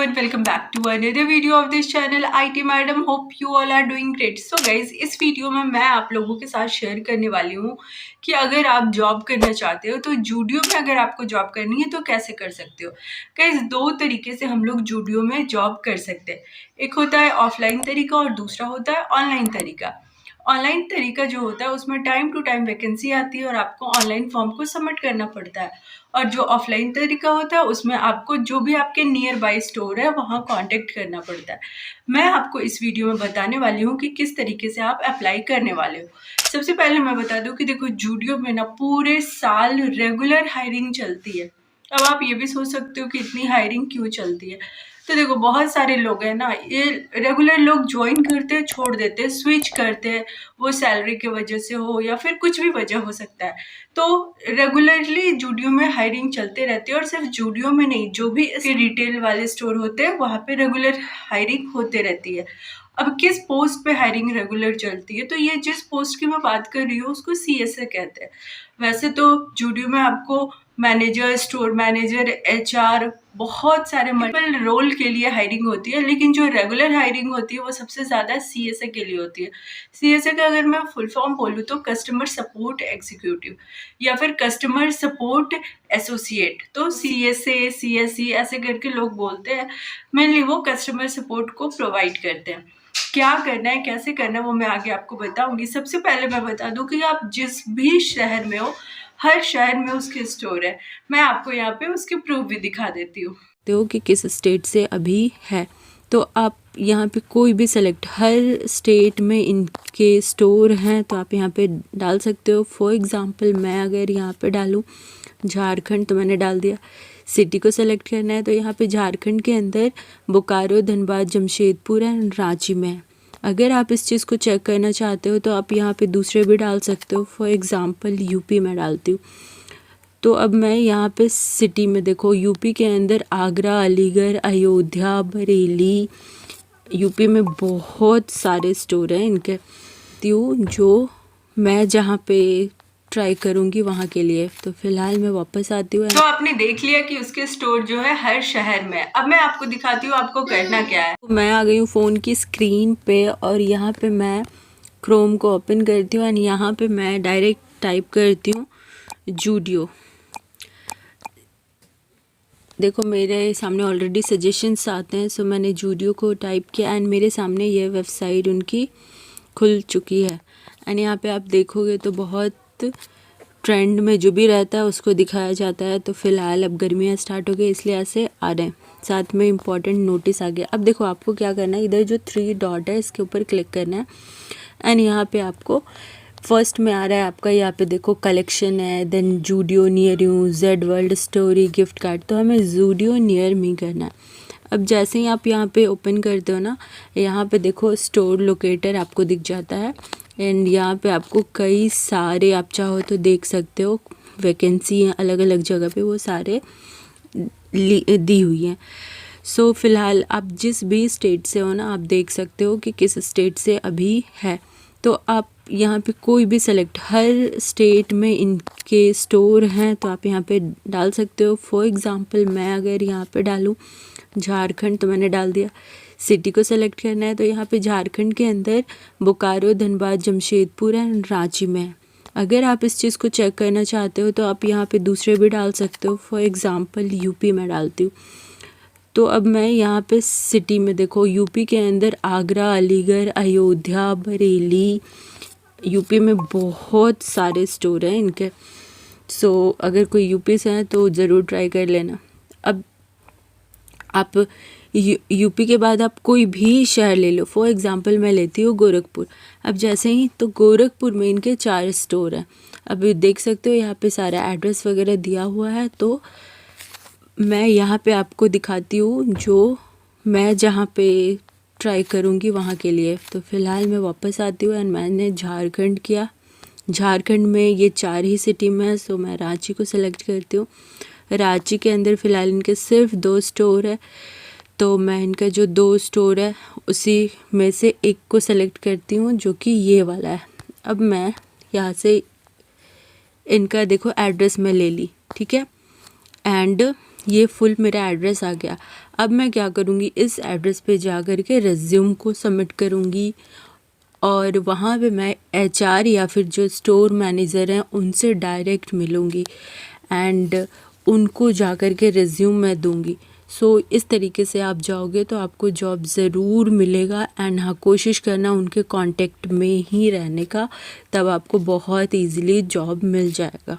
and welcome back to another video of this channel IT Madam. Hope you all are doing great. So guys, इस video में मैं आप लोगों के साथ शेयर करने वाली हूँ कि अगर आप जॉब करना चाहते हो तो जूडियो में अगर आपको जॉब करनी है तो कैसे कर सकते हो। गाइस, दो तरीके से हम लोग जूडियो में जॉब कर सकते हैं। एक होता है ऑफलाइन तरीका और दूसरा होता है ऑनलाइन तरीका। ऑनलाइन तरीका जो होता है उसमें टाइम टू टाइम वैकेंसी आती है और आपको ऑनलाइन फॉर्म को सबमिट करना पड़ता है। और जो ऑफलाइन तरीका होता है उसमें आपको जो भी आपके नियर बाय स्टोर है वहाँ कांटेक्ट करना पड़ता है। मैं आपको इस वीडियो में बताने वाली हूँ कि किस तरीके से आप अप्लाई करने वाले हो। सबसे पहले मैं बता दूँ कि देखो, जूडियो में ना पूरे साल रेगुलर हायरिंग चलती है। अब आप ये भी सोच सकते हो कि इतनी हायरिंग क्यों चलती है। तो देखो, बहुत सारे लोग हैं ना, ये रेगुलर लोग ज्वाइन करते हैं, छोड़ देते हैं, स्विच करते हैं, वो सैलरी की वजह से हो या फिर कुछ भी वजह हो सकता है। तो रेगुलरली जूडियो में हायरिंग चलते रहती है और सिर्फ जूडियो में नहीं, जो भी इसके रिटेल वाले स्टोर होते हैं वहाँ पे रेगुलर हायरिंग होते रहती है। अब किस पोस्ट पे हायरिंग रेगुलर चलती है, तो ये जिस पोस्ट की मैं बात कर रही हूँ उसको सीएसए कहते हैं। वैसे तो जूडियो में आपको मैनेजर, स्टोर मैनेजर, एचआर, बहुत सारे मल्टीपल रोल के लिए हायरिंग होती है, लेकिन जो रेगुलर हायरिंग होती है वो सबसे ज़्यादा सीएसए के लिए होती है। सीएसए का अगर मैं फुल फॉर्म बोलूँ तो कस्टमर सपोर्ट एग्जीक्यूटिव या फिर कस्टमर सपोर्ट एसोसिएट। तो सीएसए, सीएसई ऐसे करके लोग बोलते हैं। मेनली वो कस्टमर सपोर्ट को प्रोवाइड करते हैं। क्या करना है, कैसे करना है, वो मैं आगे आपको बताऊंगी। सबसे पहले मैं बता दूं कि आप जिस भी शहर में हो, हर शहर में उसके स्टोर है। मैं आपको यहाँ पे उसके प्रूफ भी दिखा देती हूँ। हो कि किस स्टेट से अभी है, तो आप यहाँ पे कोई भी सेलेक्ट, हर स्टेट में इनके स्टोर हैं तो आप यहाँ पे डाल सकते हो। फॉर एग्जांपल मैं अगर यहाँ पे डालूँ झारखंड, तो मैंने डाल दिया। सिटी को सेलेक्ट करना है तो यहाँ पे झारखंड के अंदर बोकारो, धनबाद, जमशेदपुर एंड रांची में है। अगर आप इस चीज़ को चेक करना चाहते हो तो आप यहाँ पे दूसरे भी डाल सकते हो। फॉर एग्ज़ाम्पल यूपी में डालती हूँ, तो अब मैं यहाँ पे सिटी में देखो, यूपी के अंदर आगरा, अलीगढ़, अयोध्या, बरेली, यूपी में बहुत सारे स्टोर हैं इनके। जो मैं जहाँ पे ट्राई करूँगी वहाँ के लिए, तो फिलहाल मैं वापस आती हूँ। तो आपने देख लिया कि उसके स्टोर जो है हर शहर में। अब मैं आपको दिखाती हूँ आपको करना क्या है। तो मैं आ गई हूँ फ़ोन की स्क्रीन पे और यहाँ पे मैं क्रोम को ओपन करती हूँ एंड यहाँ पे मैं डायरेक्ट टाइप करती हूँ जूडियो। देखो मेरे सामने ऑलरेडी सजेशंस आते हैं, सो मैंने जूडियो को टाइप किया एंड मेरे सामने ये वेबसाइट उनकी खुल चुकी है। एंड यहाँ पे आप देखोगे तो बहुत ट्रेंड में जो भी रहता है उसको दिखाया जाता है। तो फिलहाल अब गर्मियाँ स्टार्ट हो गई इसलिए ऐसे आ रहे हैं। साथ में इम्पॉर्टेंट नोटिस आ गया। अब देखो आपको क्या करना है, इधर जो 3 डॉट है इसके ऊपर क्लिक करना है एंड यहाँ पे आपको फर्स्ट में आ रहा है आपका, यहाँ पे देखो कलेक्शन है, then Zudio near you, Z world story, gift card. तो हमें जूडियो नियर मी करना है। अब जैसे ही आप यहाँ पे ओपन करते हो ना, यहाँ पे देखो स्टोर लोकेटर आपको दिख जाता है एंड यहाँ पे आपको कई सारे, आप चाहो तो देख सकते हो, वैकेंसी हैं अलग अलग जगह पे, वो सारे दी हुई हैं। सो फिलहाल आप जिस भी स्टेट से हो ना, आप देख सकते हो कि किस स्टेट से अभी है। तो आप यहाँ पे कोई भी सेलेक्ट, हर स्टेट में इनके स्टोर हैं तो आप यहाँ पे डाल सकते हो। फॉर एग्ज़ाम्पल मैं अगर यहाँ पे डालूँ झारखंड, तो मैंने डाल दिया। सिटी को सेलेक्ट करना है तो यहाँ पे झारखंड के अंदर बोकारो, धनबाद, जमशेदपुर एंड रांची में है। अगर आप इस चीज़ को चेक करना चाहते हो तो आप यहाँ पे दूसरे भी डाल सकते हो। फॉर एग्ज़ाम्पल यूपी में डालती हूँ, तो अब मैं यहाँ पे सिटी में देखो, यूपी के अंदर आगरा, अलीगढ़, अयोध्या, बरेली, यूपी में बहुत सारे स्टोर हैं इनके। सो अगर कोई यूपी से है तो ज़रूर ट्राई कर लेना। अब आप यूपी के बाद आप कोई भी शहर ले लो। फॉर एग्ज़ाम्पल मैं लेती हूँ गोरखपुर। अब जैसे ही, तो गोरखपुर में इनके 4 स्टोर हैं। अब देख सकते हो यहाँ पे सारा एड्रेस वगैरह दिया हुआ है। तो मैं यहाँ पे आपको दिखाती हूँ जो मैं जहाँ पे ट्राई करूँगी वहाँ के लिए। तो फ़िलहाल मैं वापस आती हूँ एंड मैंने झारखंड किया। झारखंड में ये 4 ही सिटी में है, सो मैं रांची को सेलेक्ट करती हूँ। रांची के अंदर फ़िलहाल इनके सिर्फ 2 स्टोर है, तो मैं इनका जो 2 स्टोर है उसी में से एक को सेलेक्ट करती हूँ, जो कि ये वाला है। अब मैं यहाँ से इनका देखो एड्रेस मैं ले ली, ठीक है। एंड ये फुल मेरा एड्रेस आ गया। अब मैं क्या करूँगी, इस एड्रेस पे जा कर के रिज्यूम को सबमिट करूँगी और वहाँ पे मैं एचआर या फिर जो स्टोर मैनेजर हैं उनसे डायरेक्ट मिलूँगी एंड उनको जा कर के रिज्यूम मैं दूँगी। सो इस तरीके से आप जाओगे तो आपको जॉब ज़रूर मिलेगा एंड हाँ, कोशिश करना उनके कांटेक्ट में ही रहने का, तब आपको बहुत ईज़िली जॉब मिल जाएगा।